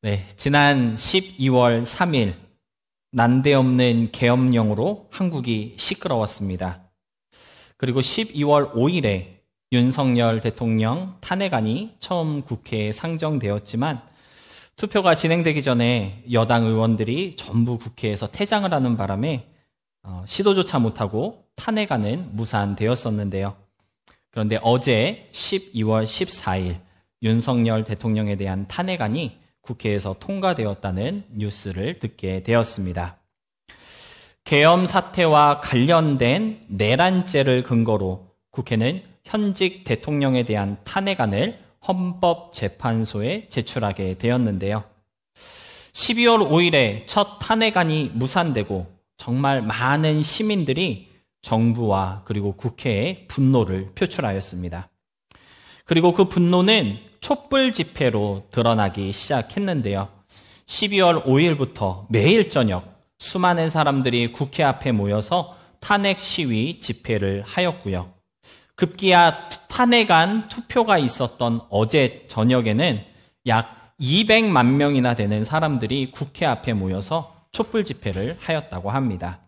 네, 지난 12월 3일 난데없는 계엄령으로 한국이 시끄러웠습니다. 그리고 12월 5일에 윤석열 대통령 탄핵안이 처음 국회에 상정되었지만 투표가 진행되기 전에 여당 의원들이 전부 국회에서 퇴장을 하는 바람에 시도조차 못하고 탄핵안은 무산되었었는데요. 그런데 어제 12월 14일 윤석열 대통령에 대한 탄핵안이 국회에서 통과되었다는 뉴스를 듣게 되었습니다. 계엄 사태와 관련된 내란죄를 근거로 국회는 현직 대통령에 대한 탄핵안을 헌법재판소에 제출하게 되었는데요. 12월 5일에 첫 탄핵안이 무산되고 정말 많은 시민들이 정부와 그리고 국회에 분노를 표출하였습니다. 그리고 그 분노는 촛불 집회로 드러나기 시작했는데요. 12월 5일부터 매일 저녁 수많은 사람들이 국회 앞에 모여서 탄핵 시위 집회를 하였고요. 급기야 탄핵안 투표가 있었던 어제 저녁에는 약 200만 명이나 되는 사람들이 국회 앞에 모여서 촛불 집회를 하였다고 합니다.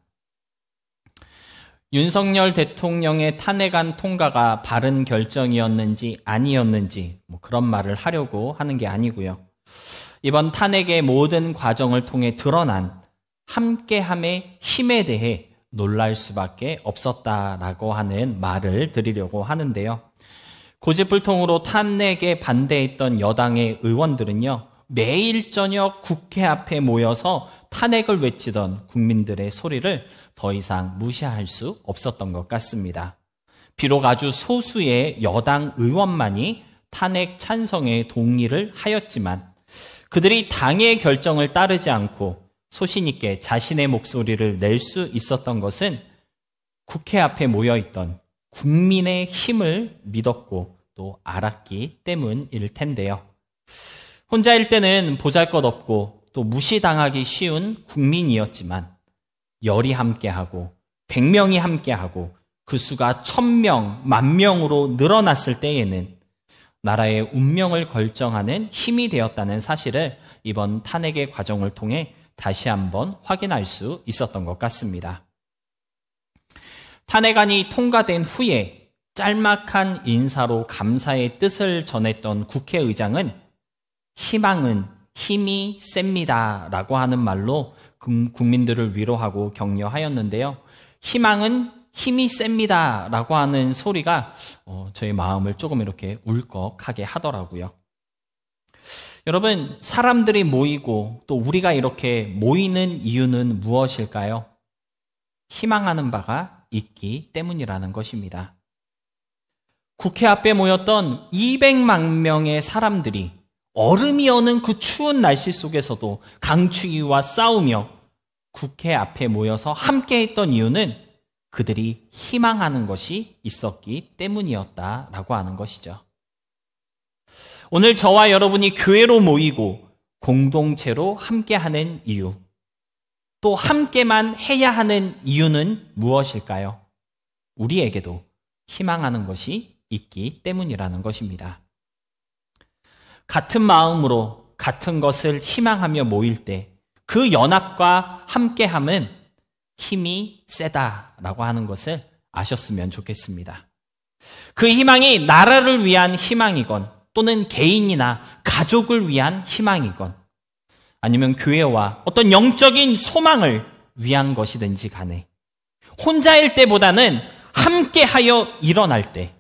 윤석열 대통령의 탄핵안 통과가 바른 결정이었는지 아니었는지 그런 말을 하려고 하는 게 아니고요. 이번 탄핵의 모든 과정을 통해 드러난 함께함의 힘에 대해 놀랄 수밖에 없었다라고 하는 말을 드리려고 하는데요. 고집불통으로 탄핵에 반대했던 여당의 의원들은요, 매일 저녁 국회 앞에 모여서 탄핵을 외치던 국민들의 소리를 더 이상 무시할 수 없었던 것 같습니다. 비록 아주 소수의 여당 의원만이 탄핵 찬성에 동의를 하였지만 그들이 당의 결정을 따르지 않고 소신 있게 자신의 목소리를 낼 수 있었던 것은 국회 앞에 모여있던 국민의 힘을 믿었고 또 알았기 때문일 텐데요. 혼자일 때는 보잘것없고 또 무시당하기 쉬운 국민이었지만 열이 함께하고 100명이 함께하고 그 수가 1000명, 10,000명으로 늘어났을 때에는 나라의 운명을 결정하는 힘이 되었다는 사실을 이번 탄핵의 과정을 통해 다시 한번 확인할 수 있었던 것 같습니다. 탄핵안이 통과된 후에 짤막한 인사로 감사의 뜻을 전했던 국회의장은 희망은 힘이 셉니다 라고 하는 말로 국민들을 위로하고 격려하였는데요. 희망은 힘이 셉니다 라고 하는 소리가 저희 마음을 조금 이렇게 울컥하게 하더라고요. 여러분, 사람들이 모이고 또 우리가 이렇게 모이는 이유는 무엇일까요? 희망하는 바가 있기 때문이라는 것입니다. 국회 앞에 모였던 200만 명의 사람들이 얼음이 어는 그 추운 날씨 속에서도 강추위와 싸우며 국회 앞에 모여서 함께 했던 이유는 그들이 희망하는 것이 있었기 때문이었다라고 하는 것이죠. 오늘 저와 여러분이 교회로 모이고 공동체로 함께하는 이유, 또 함께만 해야 하는 이유는 무엇일까요? 우리에게도 희망하는 것이 있기 때문이라는 것입니다. 같은 마음으로 같은 것을 희망하며 모일 때 그 연합과 함께함은 힘이 세다라고 하는 것을 아셨으면 좋겠습니다. 그 희망이 나라를 위한 희망이건 또는 개인이나 가족을 위한 희망이건 아니면 교회와 어떤 영적인 소망을 위한 것이든지 간에 혼자일 때보다는 함께하여 일어날 때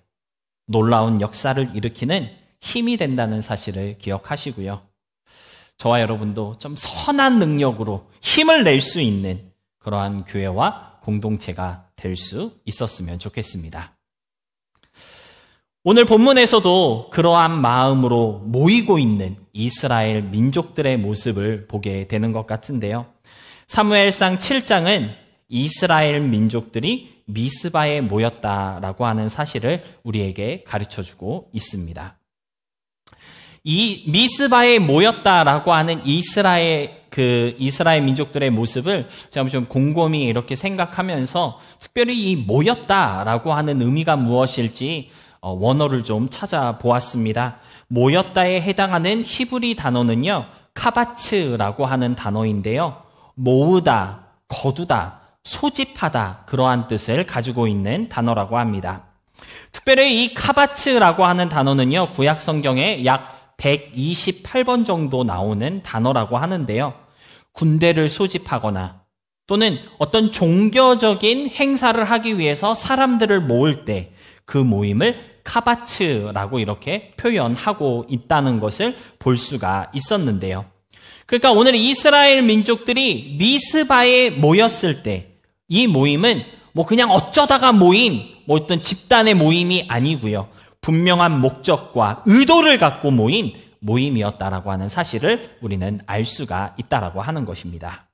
놀라운 역사를 일으키는 힘이 된다는 사실을 기억하시고요. 저와 여러분도 좀 선한 능력으로 힘을 낼 수 있는 그러한 교회와 공동체가 될 수 있었으면 좋겠습니다. 오늘 본문에서도 그러한 마음으로 모이고 있는 이스라엘 민족들의 모습을 보게 되는 것 같은데요. 사무엘상 7장은 이스라엘 민족들이 미스바에 모였다라고 하는 사실을 우리에게 가르쳐주고 있습니다. 이 미스바에 모였다라고 하는 이스라엘 민족들의 모습을 제가 좀 곰곰이 이렇게 생각하면서 특별히 이 모였다라고 하는 의미가 무엇일지 원어를 좀 찾아보았습니다. 모였다에 해당하는 히브리 단어는요, 카바츠라고 하는 단어인데요. 모으다, 거두다, 소집하다 그러한 뜻을 가지고 있는 단어라고 합니다. 특별히 이 카바츠라고 하는 단어는요, 구약 성경에 약 128번 정도 나오는 단어라고 하는데요. 군대를 소집하거나 또는 어떤 종교적인 행사를 하기 위해서 사람들을 모을 때 그 모임을 카바츠라고 이렇게 표현하고 있다는 것을 볼 수가 있었는데요. 그러니까 오늘 이스라엘 민족들이 미스바에 모였을 때 이 모임은 뭐 그냥 어쩌다가 모인 어떤 집단의 모임이 아니고요. 분명한 목적과 의도를 갖고 모인 모임이었다라고 하는 사실을 우리는 알 수가 있다라고 하는 것입니다.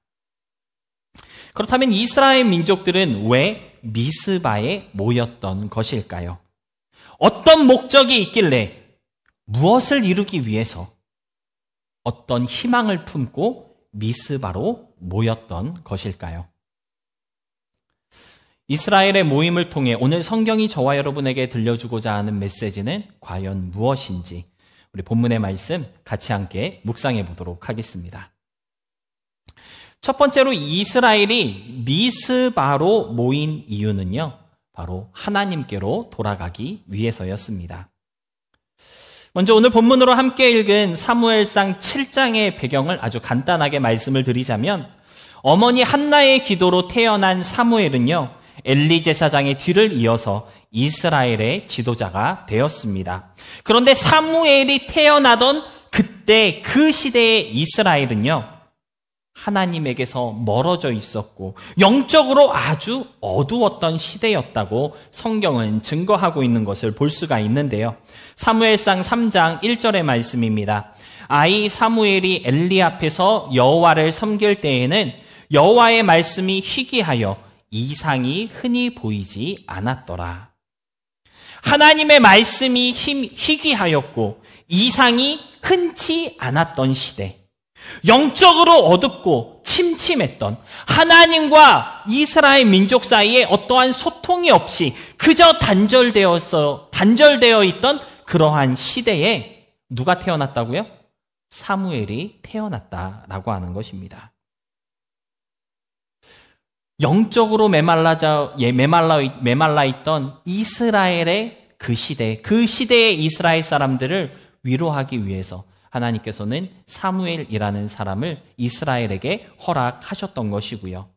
그렇다면 이스라엘 민족들은 왜 미스바에 모였던 것일까요? 어떤 목적이 있길래 무엇을 이루기 위해서 어떤 희망을 품고 미스바로 모였던 것일까요? 이스라엘의 모임을 통해 오늘 성경이 저와 여러분에게 들려주고자 하는 메시지는 과연 무엇인지 우리 본문의 말씀 같이 함께 묵상해 보도록 하겠습니다. 첫 번째로 이스라엘이 미스바로 모인 이유는요, 바로 하나님께로 돌아가기 위해서였습니다. 먼저 오늘 본문으로 함께 읽은 사무엘상 7장의 배경을 아주 간단하게 말씀을 드리자면, 어머니 한나의 기도로 태어난 사무엘은요, 엘리 제사장의 뒤를 이어서 이스라엘의 지도자가 되었습니다. 그런데 사무엘이 태어나던 그때 그 시대의 이스라엘은요, 하나님에게서 멀어져 있었고 영적으로 아주 어두웠던 시대였다고 성경은 증거하고 있는 것을 볼 수가 있는데요. 사무엘상 3장 1절의 말씀입니다. 아이 사무엘이 엘리 앞에서 여호와를 섬길 때에는 여호와의 말씀이 희귀하여 이상이 흔히 보이지 않았더라. 하나님의 말씀이 희귀하였고 이상이 흔치 않았던 시대, 영적으로 어둡고 침침했던, 하나님과 이스라엘 민족 사이에 어떠한 소통이 없이 그저 단절되어 있던 그러한 시대에 누가 태어났다고요? 사무엘이 태어났다라고 하는 것입니다. 영적으로 메말라 있던 이스라엘의 그 시대의 이스라엘 사람들을 위로하기 위해서 하나님께서는 사무엘이라는 사람을 이스라엘에게 허락하셨던 것이고요.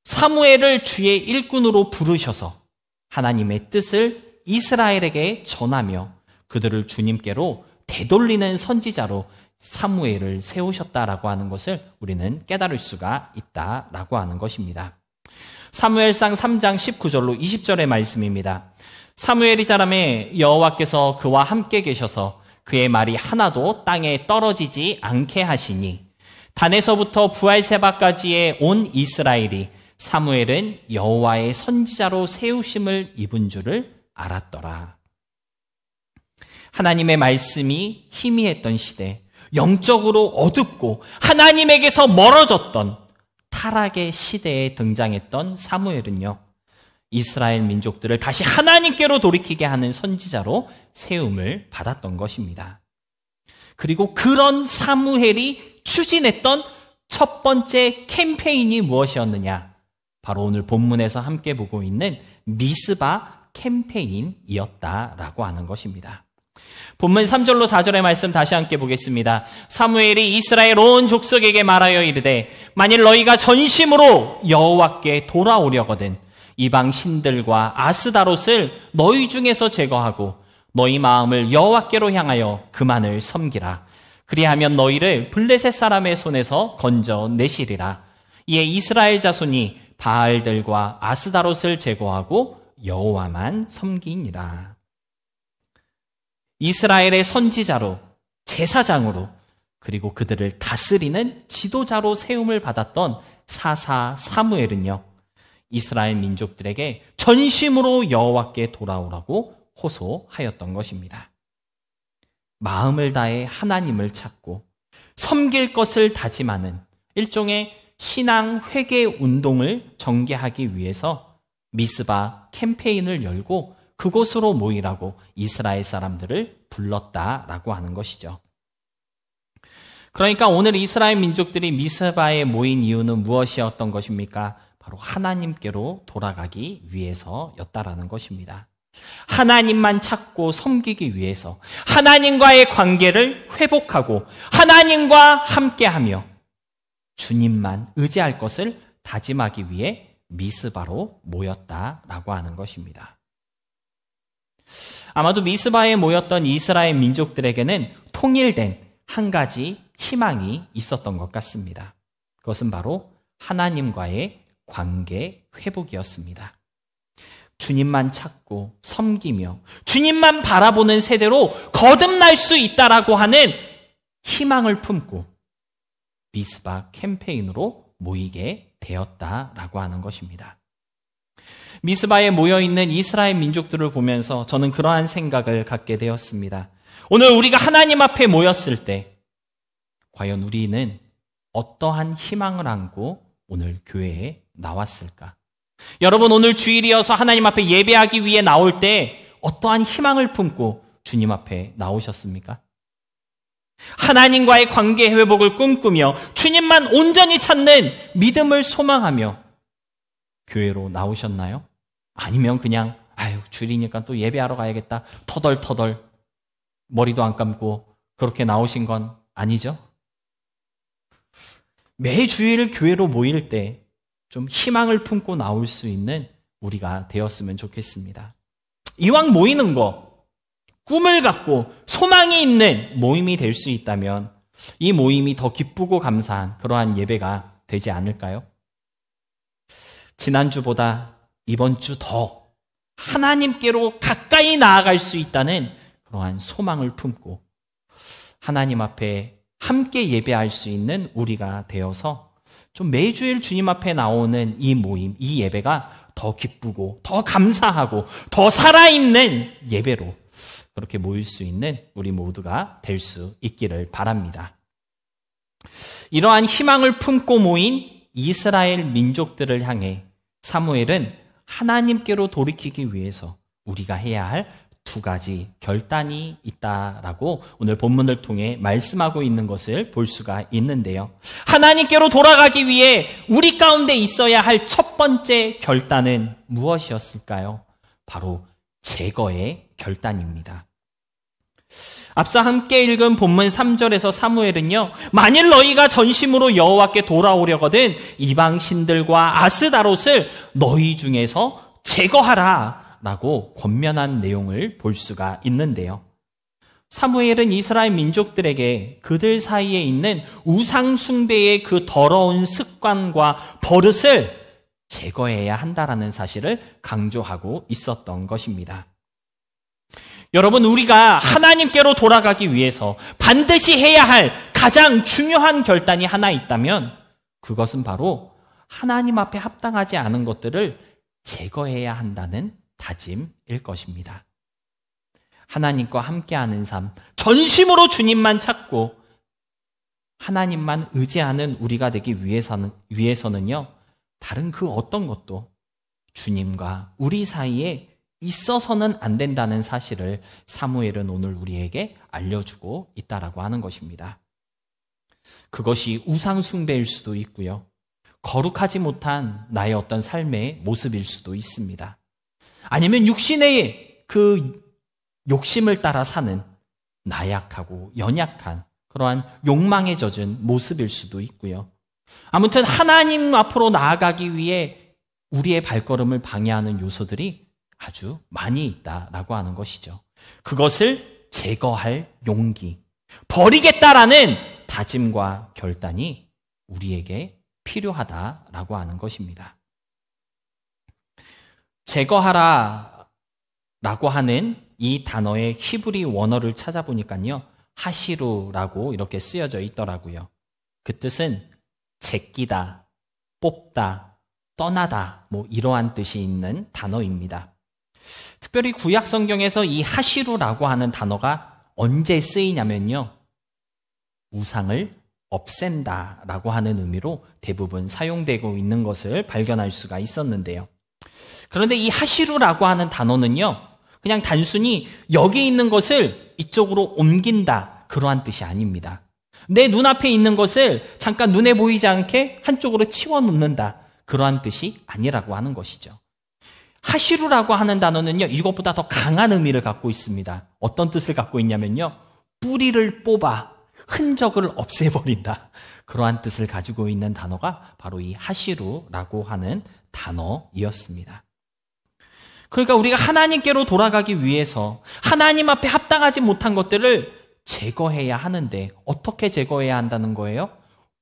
사무엘을 주의 일꾼으로 부르셔서 하나님의 뜻을 이스라엘에게 전하며 그들을 주님께로 되돌리는 선지자로 사무엘을 세우셨다라고 하는 것을 우리는 깨달을 수가 있다라고 하는 것입니다. 사무엘상 3장 19절로 20절의 말씀입니다. 사무엘이 자라매 여호와께서 그와 함께 계셔서 그의 말이 하나도 땅에 떨어지지 않게 하시니 단에서부터 부엘세바까지의 온 이스라엘이 사무엘은 여호와의 선지자로 세우심을 입은 줄을 알았더라. 하나님의 말씀이 희미했던 시대, 영적으로 어둡고 하나님에게서 멀어졌던 타락의 시대에 등장했던 사무엘은요, 이스라엘 민족들을 다시 하나님께로 돌이키게 하는 선지자로 세움을 받았던 것입니다. 그리고 그런 사무엘이 추진했던 첫 번째 캠페인이 무엇이었느냐? 바로 오늘 본문에서 함께 보고 있는 미스바 캠페인이었다라고 하는 것입니다. 본문 3절로 4절의 말씀 다시 함께 보겠습니다. 사무엘이 이스라엘 온 족속에게 말하여 이르되 만일 너희가 전심으로 여호와께 돌아오려거든 이방 신들과 아스다롯을 너희 중에서 제거하고 너희 마음을 여호와께로 향하여 그만을 섬기라. 그리하면 너희를 블레셋 사람의 손에서 건져내시리라. 이에 이스라엘 자손이 바알들과 아스다롯을 제거하고 여호와만 섬기니라. 이스라엘의 선지자로, 제사장으로, 그리고 그들을 다스리는 지도자로 세움을 받았던 사사 사무엘은요, 이스라엘 민족들에게 전심으로 여호와께 돌아오라고 호소하였던 것입니다. 마음을 다해 하나님을 찾고 섬길 것을 다짐하는 일종의 신앙 회개 운동을 전개하기 위해서 미스바 캠페인을 열고 그곳으로 모이라고 이스라엘 사람들을 불렀다라고 하는 것이죠. 그러니까 오늘 이스라엘 민족들이 미스바에 모인 이유는 무엇이었던 것입니까? 바로 하나님께로 돌아가기 위해서였다라는 것입니다. 하나님만 찾고 섬기기 위해서 하나님과의 관계를 회복하고 하나님과 함께하며 주님만 의지할 것을 다짐하기 위해 미스바로 모였다라고 하는 것입니다. 아마도 미스바에 모였던 이스라엘 민족들에게는 통일된 한 가지 희망이 있었던 것 같습니다. 그것은 바로 하나님과의 관계 회복이었습니다. 주님만 찾고 섬기며 주님만 바라보는 세대로 거듭날 수 있다라고 하는 희망을 품고 미스바 캠페인으로 모이게 되었다라고 하는 것입니다. 미스바에 모여있는 이스라엘 민족들을 보면서 저는 그러한 생각을 갖게 되었습니다. 오늘 우리가 하나님 앞에 모였을 때 과연 우리는 어떠한 희망을 안고 오늘 교회에 나왔을까? 여러분, 오늘 주일이어서 하나님 앞에 예배하기 위해 나올 때 어떠한 희망을 품고 주님 앞에 나오셨습니까? 하나님과의 관계 회복을 꿈꾸며 주님만 온전히 찾는 믿음을 소망하며 교회로 나오셨나요? 아니면 그냥 주일이니까 또 예배하러 가야겠다 터덜터덜 머리도 안 감고 그렇게 나오신 건 아니죠? 매주일 교회로 모일 때 좀 희망을 품고 나올 수 있는 우리가 되었으면 좋겠습니다. 이왕 모이는 거, 꿈을 갖고 소망이 있는 모임이 될 수 있다면 이 모임이 더 기쁘고 감사한 그러한 예배가 되지 않을까요? 지난주보다 이번 주 더 하나님께로 가까이 나아갈 수 있다는 그러한 소망을 품고 하나님 앞에 함께 예배할 수 있는 우리가 되어서 좀 매주일 주님 앞에 나오는 이 모임, 이 예배가 더 기쁘고 더 감사하고 더 살아있는 예배로 그렇게 모일 수 있는 우리 모두가 될 수 있기를 바랍니다. 이러한 희망을 품고 모인 이스라엘 민족들을 향해 사무엘은 하나님께로 돌이키기 위해서 우리가 해야 할 두 가지 결단이 있다라고 오늘 본문을 통해 말씀하고 있는 것을 볼 수가 있는데요. 하나님께로 돌아가기 위해 우리 가운데 있어야 할 첫 번째 결단은 무엇이었을까요? 바로 제거의 결단입니다. 앞서 함께 읽은 본문 3절에서 사무엘은요, 만일 너희가 전심으로 여호와께 돌아오려거든 이방 신들과 아스다롯을 너희 중에서 제거하라 라고 권면한 내용을 볼 수가 있는데요. 사무엘은 이스라엘 민족들에게 그들 사이에 있는 우상 숭배의 그 더러운 습관과 버릇을 제거해야 한다라는 사실을 강조하고 있었던 것입니다. 여러분, 우리가 하나님께로 돌아가기 위해서 반드시 해야 할 가장 중요한 결단이 하나 있다면 그것은 바로 하나님 앞에 합당하지 않은 것들을 제거해야 한다는 다짐일 것입니다. 하나님과 함께하는 삶, 전심으로 주님만 찾고 하나님만 의지하는 우리가 되기 위해서는요, 다른 그 어떤 것도 주님과 우리 사이에 있어서는 안 된다는 사실을 사무엘은 오늘 우리에게 알려주고 있다라고 하는 것입니다. 그것이 우상 숭배일 수도 있고요, 거룩하지 못한 나의 어떤 삶의 모습일 수도 있습니다. 아니면 육신의 그 욕심을 따라 사는 나약하고 연약한 그러한 욕망에 젖은 모습일 수도 있고요. 아무튼 하나님 앞으로 나아가기 위해 우리의 발걸음을 방해하는 요소들이 아주 많이 있다라고 하는 것이죠. 그것을 제거할 용기, 버리겠다라는 다짐과 결단이 우리에게 필요하다라고 하는 것입니다. 제거하라 라고 하는 이 단어의 히브리 원어를 찾아보니까요, 하시루라고 이렇게 쓰여져 있더라고요. 그 뜻은 제끼다, 뽑다, 떠나다, 이러한 뜻이 있는 단어입니다. 특별히 구약 성경에서 이 하시루라고 하는 단어가 언제 쓰이냐면요, 우상을 없앤다라고 하는 의미로 대부분 사용되고 있는 것을 발견할 수가 있었는데요. 그런데 이 하시루라고 하는 단어는요, 그냥 단순히 여기 있는 것을 이쪽으로 옮긴다, 그러한 뜻이 아닙니다. 내 눈앞에 있는 것을 잠깐 눈에 보이지 않게 한쪽으로 치워놓는다. 그러한 뜻이 아니라고 하는 것이죠. 하시루라고 하는 단어는요, 이것보다 더 강한 의미를 갖고 있습니다. 어떤 뜻을 갖고 있냐면요, 뿌리를 뽑아 흔적을 없애버린다. 그러한 뜻을 가지고 있는 단어가 바로 이 하시루라고 하는 단어이었습니다. 그러니까 우리가 하나님께로 돌아가기 위해서 하나님 앞에 합당하지 못한 것들을 제거해야 하는데 어떻게 제거해야 한다는 거예요?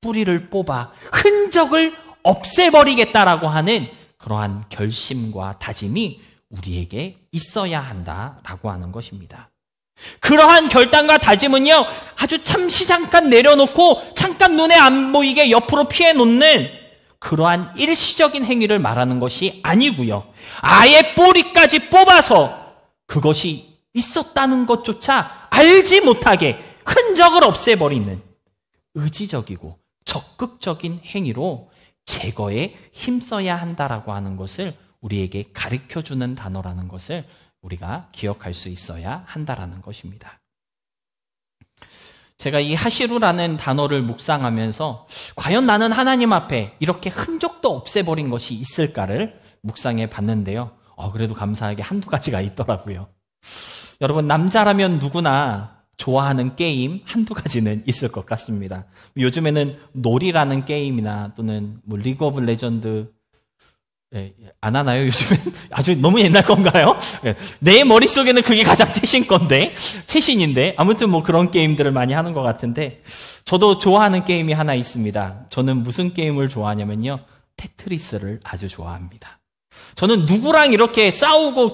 뿌리를 뽑아 흔적을 없애버리겠다라고 하는 그러한 결심과 다짐이 우리에게 있어야 한다라고 하는 것입니다. 그러한 결단과 다짐은요, 아주 잠시 잠깐 내려놓고 잠깐 눈에 안 보이게 옆으로 피해 놓는 그러한 일시적인 행위를 말하는 것이 아니고요. 아예 뿌리까지 뽑아서 그것이 있었다는 것조차 알지 못하게 흔적을 없애버리는 의지적이고 적극적인 행위로 제거에 힘써야 한다라고 하는 것을 우리에게 가르쳐주는 단어라는 것을 우리가 기억할 수 있어야 한다라는 것입니다. 제가 이 하시루라는 단어를 묵상하면서 과연 나는 하나님 앞에 이렇게 흔적도 없애버린 것이 있을까를 묵상해 봤는데요. 그래도 감사하게 한두 가지가 있더라고요. 여러분, 남자라면 누구나 좋아하는 게임 한두 가지는 있을 것 같습니다. 요즘에는 놀이라는 게임이나 또는 뭐 리그 오브 레전드 안 하나요? 요즘엔 아주 너무 옛날 건가요? 내 머릿속에는 그게 가장 최신인데 아무튼 뭐 그런 게임들을 많이 하는 것 같은데 저도 좋아하는 게임이 하나 있습니다. 저는 무슨 게임을 좋아하냐면요, 테트리스를 아주 좋아합니다. 저는 누구랑 이렇게 싸우고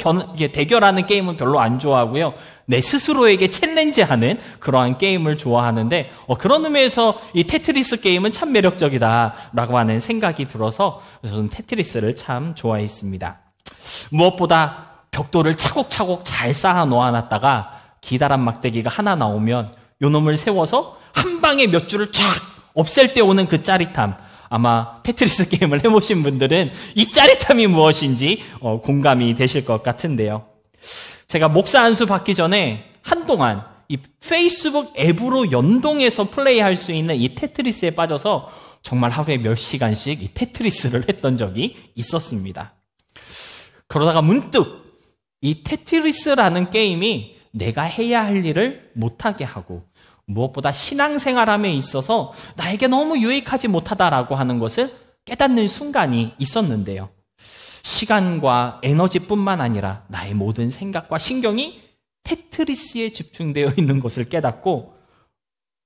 대결하는 게임은 별로 안 좋아하고요. 내 스스로에게 챌린지하는 그러한 게임을 좋아하는데 그런 의미에서 이 테트리스 게임은 참 매력적이다라고 하는 생각이 들어서 저는 테트리스를 참 좋아했습니다. 무엇보다 벽돌을 차곡차곡 잘 쌓아 놓아놨다가 기다란 막대기가 하나 나오면 요놈을 세워서 한 방에 몇 줄을 쫙 없앨 때 오는 그 짜릿함, 아마 테트리스 게임을 해보신 분들은 이 짜릿함이 무엇인지 공감이 되실 것 같은데요. 제가 목사 안수 받기 전에 한동안 이 페이스북 앱으로 연동해서 플레이할 수 있는 이 테트리스에 빠져서 정말 하루에 몇 시간씩 이 테트리스를 했던 적이 있었습니다. 그러다가 문득 이 테트리스라는 게임이 내가 해야 할 일을 못하게 하고 무엇보다 신앙생활함에 있어서 나에게 너무 유익하지 못하다라고 하는 것을 깨닫는 순간이 있었는데요. 시간과 에너지뿐만 아니라 나의 모든 생각과 신경이 테트리스에 집중되어 있는 것을 깨닫고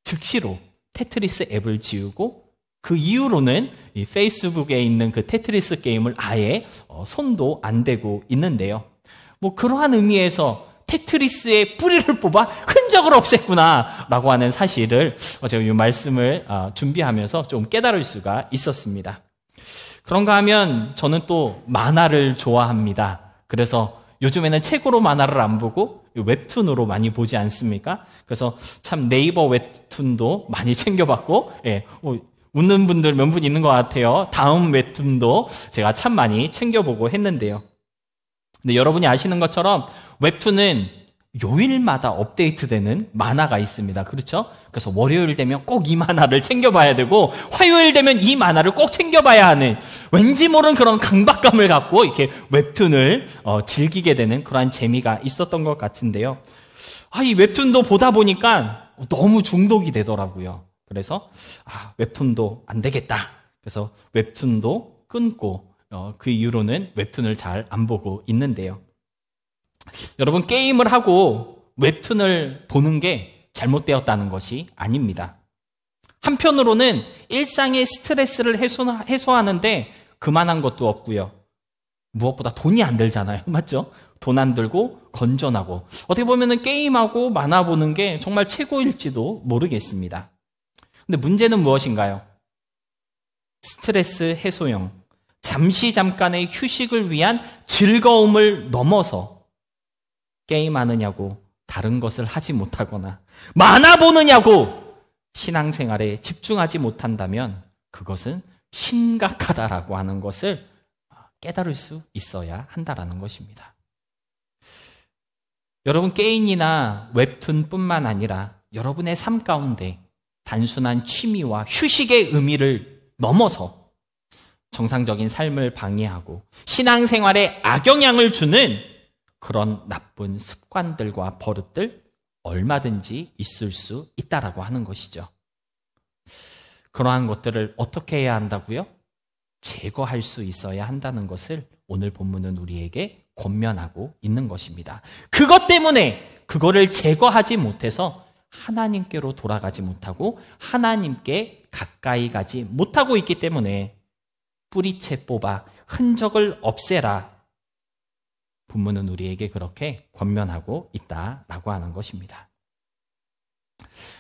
즉시로 테트리스 앱을 지우고 그 이후로는 이 페이스북에 있는 그 테트리스 게임을 아예 손도 안 대고 있는데요. 뭐 그러한 의미에서 테트리스의 뿌리를 뽑아 흔적을 없앴구나 라고 하는 사실을 제가 이 말씀을 준비하면서 좀 깨달을 수가 있었습니다. 그런가 하면 저는 또 만화를 좋아합니다. 그래서 요즘에는 책으로 만화를 안 보고 웹툰으로 많이 보지 않습니까? 그래서 참 네이버 웹툰도 많이 챙겨봤고, 웃는 분들 몇 분 있는 것 같아요. 다음 웹툰도 제가 참 많이 챙겨보고 했는데요. 근데 여러분이 아시는 것처럼 웹툰은 요일마다 업데이트되는 만화가 있습니다. 그렇죠? 그래서 월요일 되면 꼭 이 만화를 챙겨봐야 되고 화요일 되면 이 만화를 꼭 챙겨봐야 하는 왠지 모르는 그런 강박감을 갖고 이렇게 웹툰을 즐기게 되는 그러한 재미가 있었던 것 같은데요. 이 웹툰도 보다 보니까 너무 중독이 되더라고요. 그래서 웹툰도 안 되겠다. 그래서 웹툰도 끊고 그 이후로는 웹툰을 잘 안 보고 있는데요. 여러분, 게임을 하고 웹툰을 보는 게 잘못되었다는 것이 아닙니다. 한편으로는 일상의 스트레스를 해소하는데 그만한 것도 없고요. 무엇보다 돈이 안 들잖아요. 맞죠? 돈 안 들고 건전하고 어떻게 보면 게임하고 만화 보는 게 정말 최고일지도 모르겠습니다. 근데 문제는 무엇인가요? 스트레스 해소용, 잠깐의 휴식을 위한 즐거움을 넘어서 게임하느냐고 다른 것을 하지 못하거나 만화 보느냐고 신앙생활에 집중하지 못한다면 그것은 심각하다라고 하는 것을 깨달을 수 있어야 한다라는 것입니다. 여러분, 게임이나 웹툰뿐만 아니라 여러분의 삶 가운데 단순한 취미와 휴식의 의미를 넘어서 정상적인 삶을 방해하고 신앙생활에 악영향을 주는 그런 나쁜 습관들과 버릇들 얼마든지 있을 수 있다라고 하는 것이죠. 그러한 것들을 어떻게 해야 한다고요? 제거할 수 있어야 한다는 것을 오늘 본문은 우리에게 권면하고 있는 것입니다. 그것 때문에 그거를 제거하지 못해서 하나님께로 돌아가지 못하고 하나님께 가까이 가지 못하고 있기 때문에 뿌리채 뽑아 흔적을 없애라. 본문은 우리에게 그렇게 권면하고 있다라고 하는 것입니다.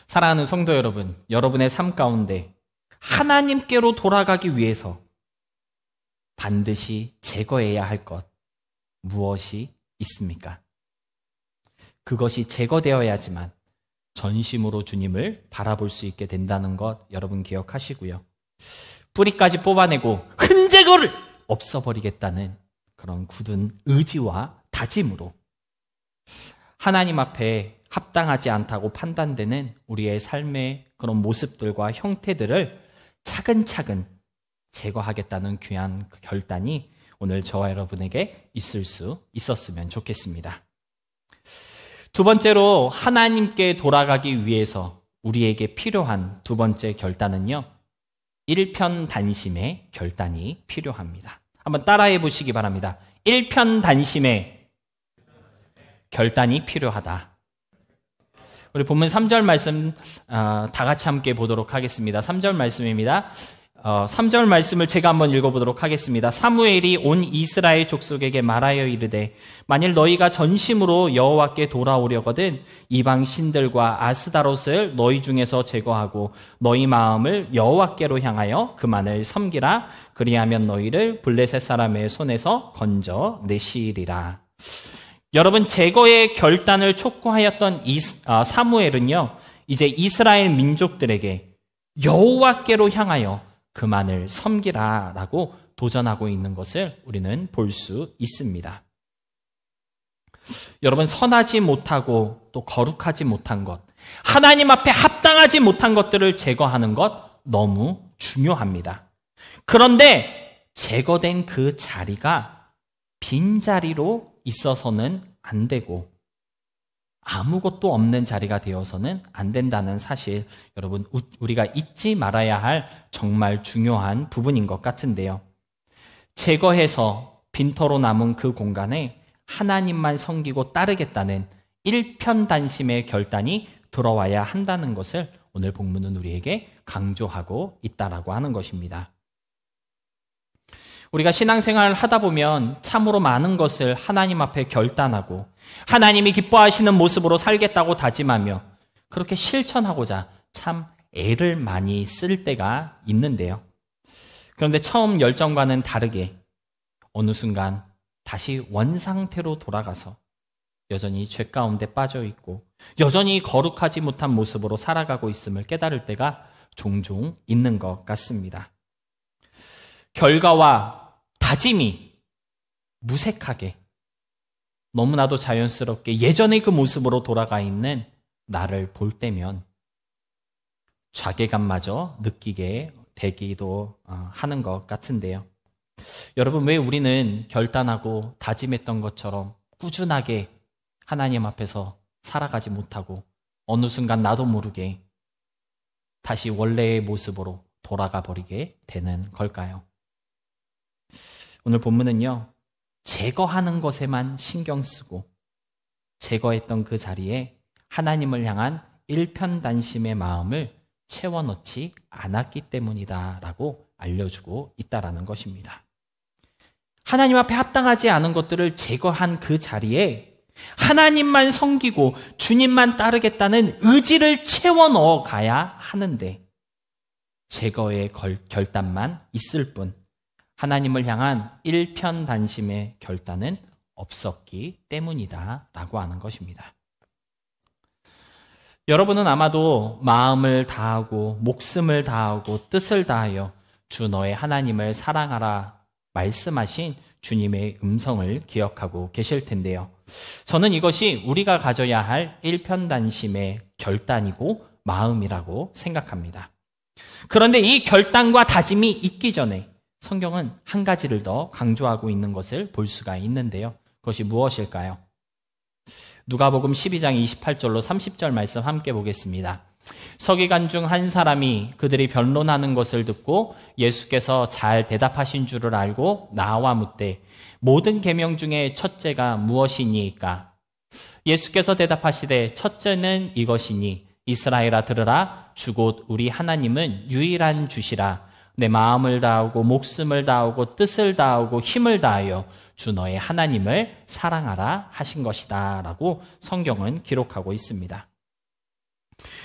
사랑하는 성도 여러분, 여러분의 삶 가운데 하나님께로 돌아가기 위해서 반드시 제거해야 할 것 무엇이 있습니까? 그것이 제거되어야지만 전심으로 주님을 바라볼 수 있게 된다는 것 여러분 기억하시고요. 뿌리까지 뽑아내고 흔적을 없어버리겠다는 그런 굳은 의지와 다짐으로 하나님 앞에 합당하지 않다고 판단되는 우리의 삶의 그런 모습들과 형태들을 차근차근 제거하겠다는 귀한 결단이 오늘 저와 여러분에게 있을 수 있었으면 좋겠습니다. 두 번째로 하나님께 돌아가기 위해서 우리에게 필요한 두 번째 결단은요, 일편단심의 결단이 필요합니다. 한번 따라해 보시기 바랍니다. 일편단심의 결단이 필요하다. 우리 본문 3절 말씀 다 같이 함께 보도록 하겠습니다. 3절 말씀입니다. 3절 말씀을 제가 한번 읽어보도록 하겠습니다. 사무엘이 온 이스라엘 족속에게 말하여 이르되 만일 너희가 전심으로 여호와께 돌아오려거든 이방 신들과 아스다롯을 너희 중에서 제거하고 너희 마음을 여호와께로 향하여 그만을 섬기라. 그리하면 너희를 블레셋 사람의 손에서 건져내시리라. 여러분, 제거의 결단을 촉구하였던 사무엘은요, 이제 이스라엘 민족들에게 여호와께로 향하여 그만을 섬기라라고 도전하고 있는 것을 우리는 볼 수 있습니다. 여러분, 선하지 못하고 또 거룩하지 못한 것, 하나님 앞에 합당하지 못한 것들을 제거하는 것 너무 중요합니다. 그런데 제거된 그 자리가 빈자리로 있어서는 안 되고 아무것도 없는 자리가 되어서는 안 된다는 사실, 여러분, 우리가 잊지 말아야 할 정말 중요한 부분인 것 같은데요. 제거해서 빈터로 남은 그 공간에 하나님만 섬기고 따르겠다는 일편단심의 결단이 들어와야 한다는 것을 오늘 본문은 우리에게 강조하고 있다라고 하는 것입니다. 우리가 신앙생활을 하다 보면 참으로 많은 것을 하나님 앞에 결단하고 하나님이 기뻐하시는 모습으로 살겠다고 다짐하며 그렇게 실천하고자 참 애를 많이 쓸 때가 있는데요. 그런데 처음 열정과는 다르게 어느 순간 다시 원상태로 돌아가서 여전히 죄 가운데 빠져 있고 여전히 거룩하지 못한 모습으로 살아가고 있음을 깨달을 때가 종종 있는 것 같습니다. 결과와 다짐이 무색하게 너무나도 자연스럽게 예전의 그 모습으로 돌아가 있는 나를 볼 때면 자괴감마저 느끼게 되기도 하는 것 같은데요. 여러분, 왜 우리는 결단하고 다짐했던 것처럼 꾸준하게 하나님 앞에서 살아가지 못하고 어느 순간 나도 모르게 다시 원래의 모습으로 돌아가 버리게 되는 걸까요? 오늘 본문은요, 제거하는 것에만 신경 쓰고 제거했던 그 자리에 하나님을 향한 일편단심의 마음을 채워넣지 않았기 때문이다라고 알려주고 있다라는 것입니다. 하나님 앞에 합당하지 않은 것들을 제거한 그 자리에 하나님만 섬기고 주님만 따르겠다는 의지를 채워넣어 가야 하는데 제거의 결단만 있을 뿐 하나님을 향한 일편단심의 결단은 없었기 때문이다라고 하는 것입니다. 여러분은 아마도 마음을 다하고 목숨을 다하고 뜻을 다하여 주 너의 하나님을 사랑하라 말씀하신 주님의 음성을 기억하고 계실 텐데요. 저는 이것이 우리가 가져야 할 일편단심의 결단이고 마음이라고 생각합니다. 그런데 이 결단과 다짐이 있기 전에 성경은 한 가지를 더 강조하고 있는 것을 볼 수가 있는데요. 그것이 무엇일까요? 누가복음 12장 28절로 30절 말씀 함께 보겠습니다. 서기관 중 한 사람이 그들이 변론하는 것을 듣고 예수께서 잘 대답하신 줄을 알고 나와 묻되 모든 계명 중에 첫째가 무엇이니이까? 예수께서 대답하시되 첫째는 이것이니 이스라엘아 들으라 주 곧 우리 하나님은 유일한 주시라 내 마음을 다하고 목숨을 다하고 뜻을 다하고 힘을 다하여 주 너의 하나님을 사랑하라 하신 것이다 라고 성경은 기록하고 있습니다.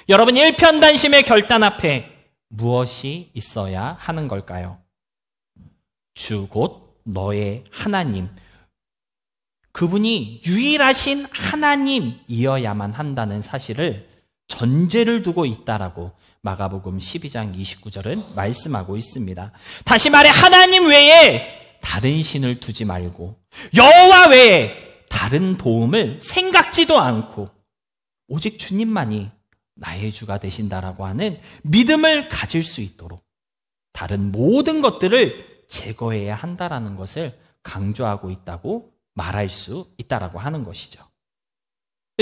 여러분, 일편단심의 결단 앞에 무엇이 있어야 하는 걸까요? 주 곧 너의 하나님, 그분이 유일하신 하나님이어야만 한다는 사실을 전제를 두고 있다라고 마가복음 12장 29절은 말씀하고 있습니다. 다시 말해 하나님 외에 다른 신을 두지 말고 여호와 외에 다른 도움을 생각지도 않고 오직 주님만이 나의 주가 되신다라고 하는 믿음을 가질 수 있도록 다른 모든 것들을 제거해야 한다라는 것을 강조하고 있다고 말할 수 있다라고 하는 것이죠.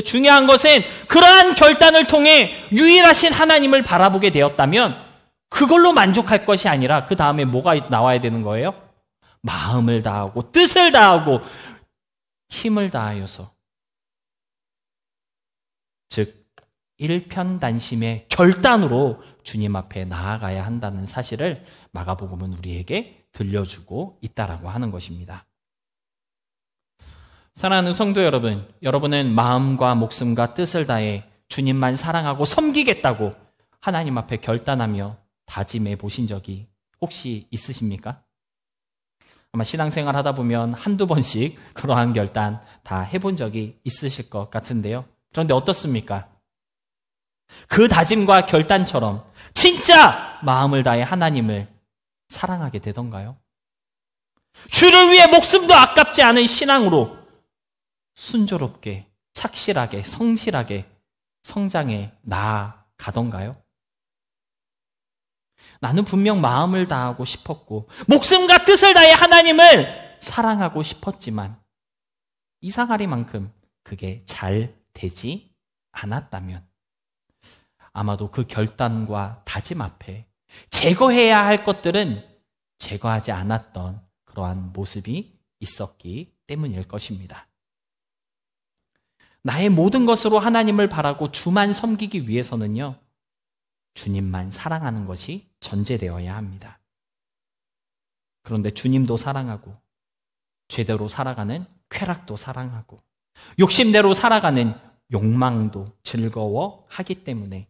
중요한 것은 그러한 결단을 통해 유일하신 하나님을 바라보게 되었다면 그걸로 만족할 것이 아니라 그 다음에 뭐가 나와야 되는 거예요? 마음을 다하고 뜻을 다하고 힘을 다하여서, 즉 일편단심의 결단으로 주님 앞에 나아가야 한다는 사실을 마가복음은 우리에게 들려주고 있다라고 하는 것입니다. 사랑하는 성도 여러분, 여러분은 마음과 목숨과 뜻을 다해 주님만 사랑하고 섬기겠다고 하나님 앞에 결단하며 다짐해 보신 적이 혹시 있으십니까? 아마 신앙생활 하다 보면 한두 번씩 그러한 결단 다 해본 적이 있으실 것 같은데요. 그런데 어떻습니까? 그 다짐과 결단처럼 진짜 마음을 다해 하나님을 사랑하게 되던가요? 주를 위해 목숨도 아깝지 않은 신앙으로 순조롭게, 착실하게, 성실하게 성장해 나아가던가요? 나는 분명 마음을 다하고 싶었고 목숨과 뜻을 다해 하나님을 사랑하고 싶었지만 이상하리만큼 그게 잘 되지 않았다면 아마도 그 결단과 다짐 앞에 제거해야 할 것들은 제거하지 않았던 그러한 모습이 있었기 때문일 것입니다. 나의 모든 것으로 하나님을 바라고 주만 섬기기 위해서는요, 주님만 사랑하는 것이 전제되어야 합니다. 그런데 주님도 사랑하고 죄대로 살아가는 쾌락도 사랑하고 욕심대로 살아가는 욕망도 즐거워하기 때문에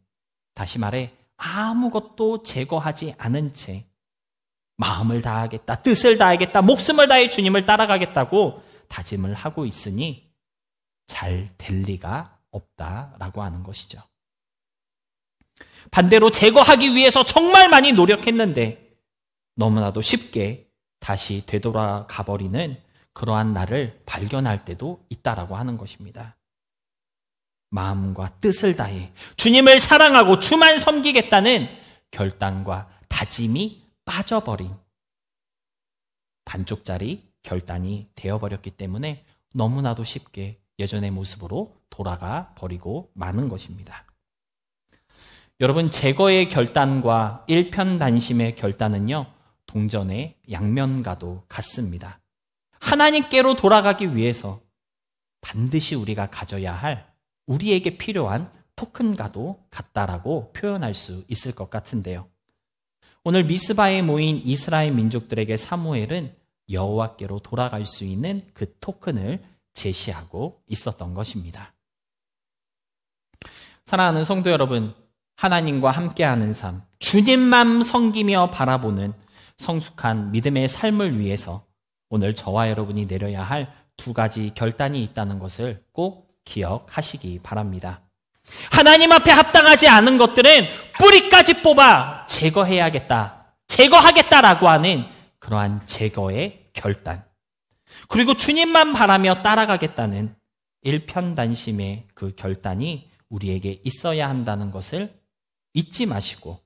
다시 말해 아무것도 제거하지 않은 채 마음을 다하겠다, 뜻을 다하겠다, 목숨을 다해 주님을 따라가겠다고 다짐을 하고 있으니 잘 될 리가 없다라고 하는 것이죠. 반대로 제거하기 위해서 정말 많이 노력했는데 너무나도 쉽게 다시 되돌아가 버리는 그러한 나를 발견할 때도 있다라고 하는 것입니다. 마음과 뜻을 다해 주님을 사랑하고 주만 섬기겠다는 결단과 다짐이 빠져버린 반쪽짜리 결단이 되어버렸기 때문에 너무나도 쉽게 예전의 모습으로 돌아가 버리고 마는 것입니다. 여러분, 제거의 결단과 일편단심의 결단은요, 동전의 양면과도 같습니다. 하나님께로 돌아가기 위해서 반드시 우리가 가져야 할 우리에게 필요한 토큰과도 같다라고 표현할 수 있을 것 같은데요. 오늘 미스바에 모인 이스라엘 민족들에게 사무엘은 여호와께로 돌아갈 수 있는 그 토큰을 제시하고 있었던 것입니다. 사랑하는 성도 여러분, 하나님과 함께하는 삶, 주님만 섬기며 바라보는 성숙한 믿음의 삶을 위해서 오늘 저와 여러분이 내려야 할 두 가지 결단이 있다는 것을 꼭 기억하시기 바랍니다. 하나님 앞에 합당하지 않은 것들은 뿌리까지 뽑아 제거해야겠다, 제거하겠다라고 하는 그러한 제거의 결단, 그리고 주님만 바라며 따라가겠다는 일편단심의 그 결단이 우리에게 있어야 한다는 것을 잊지 마시고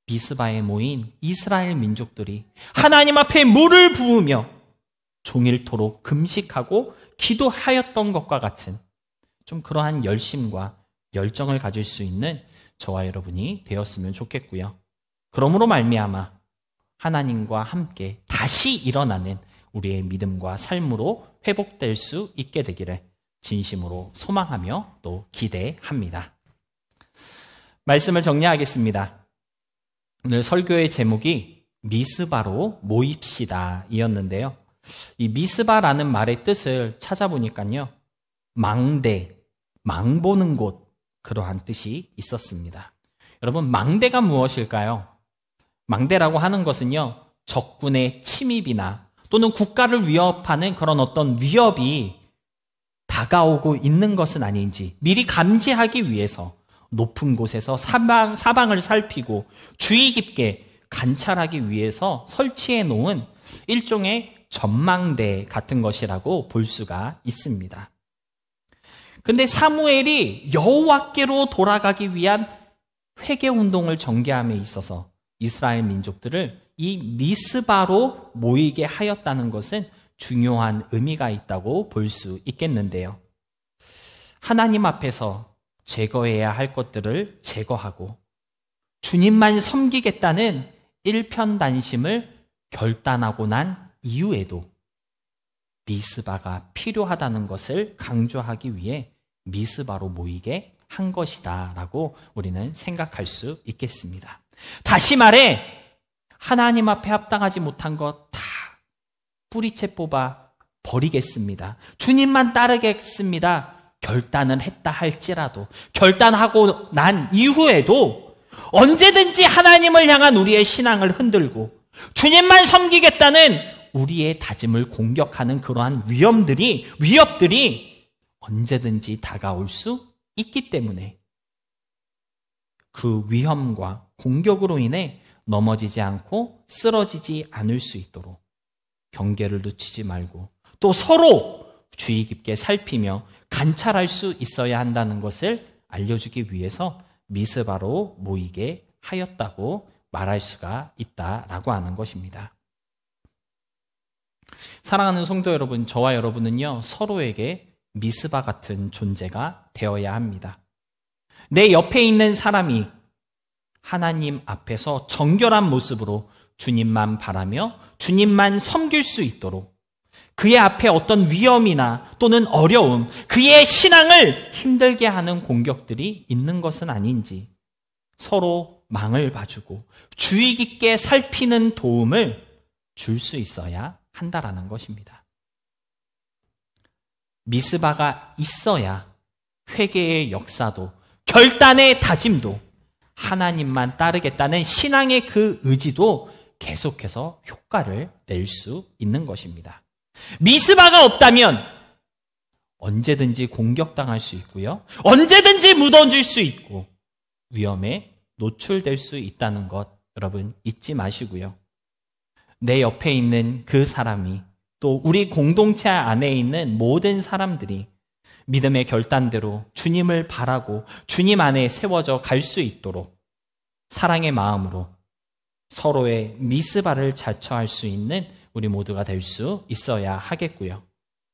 미스바에 모인 이스라엘 민족들이 하나님 앞에 물을 부으며 종일토록 금식하고 기도하였던 것과 같은 좀 그러한 열심과 열정을 가질 수 있는 저와 여러분이 되었으면 좋겠고요. 그러므로 말미암아 하나님과 함께 다시 일어나는 우리의 믿음과 삶으로 회복될 수 있게 되기를 진심으로 소망하며 또 기대합니다. 말씀을 정리하겠습니다. 오늘 설교의 제목이 미스바로 모입시다 이었는데요. 이 미스바라는 말의 뜻을 찾아보니까요. 망대, 망보는 곳, 그러한 뜻이 있었습니다. 여러분, 망대가 무엇일까요? 망대라고 하는 것은요, 적군의 침입이나 또는 국가를 위협하는 그런 어떤 위협이 다가오고 있는 것은 아닌지 미리 감지하기 위해서 높은 곳에서 사방을 살피고 주의 깊게 관찰하기 위해서 설치해 놓은 일종의 전망대 같은 것이라고 볼 수가 있습니다. 근데 사무엘이 여호와께로 돌아가기 위한 회개 운동을 전개함에 있어서 이스라엘 민족들을 이 미스바로 모이게 하였다는 것은 중요한 의미가 있다고 볼 수 있겠는데요. 하나님 앞에서 제거해야 할 것들을 제거하고 주님만 섬기겠다는 일편단심을 결단하고 난 이후에도 미스바가 필요하다는 것을 강조하기 위해 미스바로 모이게 한 것이다 라고 우리는 생각할 수 있겠습니다. 다시 말해 하나님 앞에 합당하지 못한 것 다 뿌리채 뽑아 버리겠습니다. 주님만 따르겠습니다. 결단을 했다 할지라도 결단하고 난 이후에도 언제든지 하나님을 향한 우리의 신앙을 흔들고 주님만 섬기겠다는 우리의 다짐을 공격하는 그러한 위협들이 언제든지 다가올 수 있기 때문에 그 위험과 공격으로 인해 넘어지지 않고 쓰러지지 않을 수 있도록 경계를 늦추지 말고 또 서로 주의 깊게 살피며 관찰할 수 있어야 한다는 것을 알려주기 위해서 미스바로 모이게 하였다고 말할 수가 있다라고 하는 것입니다. 사랑하는 성도 여러분, 저와 여러분은요, 서로에게 미스바 같은 존재가 되어야 합니다. 내 옆에 있는 사람이 하나님 앞에서 정결한 모습으로 주님만 바라며 주님만 섬길 수 있도록 그의 앞에 어떤 위험이나 또는 어려움, 그의 신앙을 힘들게 하는 공격들이 있는 것은 아닌지 서로 망을 봐주고 주의 깊게 살피는 도움을 줄 수 있어야 한다라는 것입니다. 미스바가 있어야 회개의 역사도 결단의 다짐도 하나님만 따르겠다는 신앙의 그 의지도 계속해서 효과를 낼 수 있는 것입니다. 미스바가 없다면 언제든지 공격당할 수 있고요. 언제든지 무너질 수 있고 위험에 노출될 수 있다는 것 여러분 잊지 마시고요. 내 옆에 있는 그 사람이 또 우리 공동체 안에 있는 모든 사람들이 믿음의 결단대로 주님을 바라고 주님 안에 세워져 갈 수 있도록 사랑의 마음으로 서로의 미스바를 자처할 수 있는 우리 모두가 될 수 있어야 하겠고요.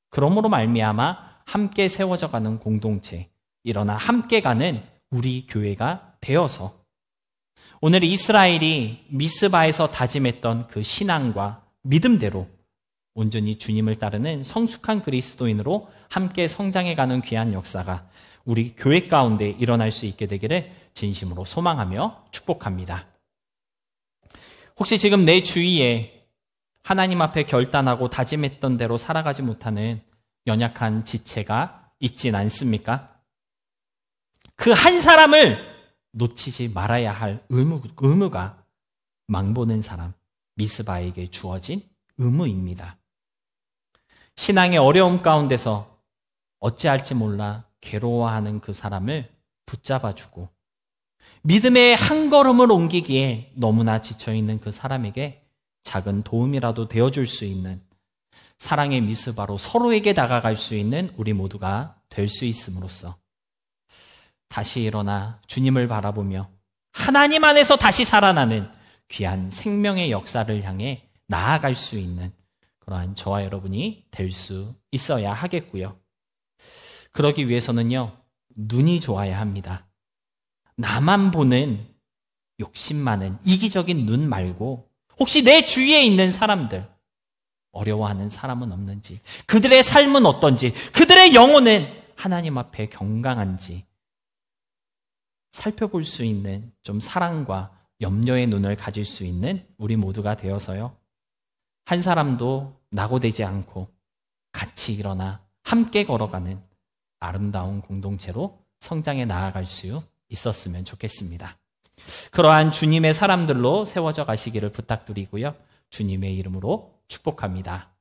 그러므로 말미암아 함께 세워져 가는 공동체, 일어나 함께 가는 우리 교회가 되어서 오늘 이스라엘이 미스바에서 다짐했던 그 신앙과 믿음대로 온전히 주님을 따르는 성숙한 그리스도인으로 함께 성장해가는 귀한 역사가 우리 교회 가운데 일어날 수 있게 되기를 진심으로 소망하며 축복합니다. 혹시 지금 내 주위에 하나님 앞에 결단하고 다짐했던 대로 살아가지 못하는 연약한 지체가 있진 않습니까? 그 한 사람을 놓치지 말아야 할 의무가 망보는 사람, 미스바에게 주어진 의무입니다. 신앙의 어려움 가운데서 어찌할지 몰라 괴로워하는 그 사람을 붙잡아주고 믿음의 한 걸음을 옮기기에 너무나 지쳐있는 그 사람에게 작은 도움이라도 되어줄 수 있는 사랑의 미스바로 서로에게 다가갈 수 있는 우리 모두가 될 수 있음으로써 다시 일어나 주님을 바라보며 하나님 안에서 다시 살아나는 귀한 생명의 역사를 향해 나아갈 수 있는 그러한 저와 여러분이 될 수 있어야 하겠고요. 그러기 위해서는요, 눈이 좋아야 합니다. 나만 보는 욕심 많은 이기적인 눈 말고 혹시 내 주위에 있는 사람들, 어려워하는 사람은 없는지, 그들의 삶은 어떤지, 그들의 영혼은 하나님 앞에 경강한지 살펴볼 수 있는 좀 사랑과 염려의 눈을 가질 수 있는 우리 모두가 되어서요, 한 사람도 낙오되지 않고 같이 일어나 함께 걸어가는 아름다운 공동체로 성장해 나아갈 수 있었으면 좋겠습니다. 그러한 주님의 사람들로 세워져 가시기를 부탁드리고요, 주님의 이름으로 축복합니다.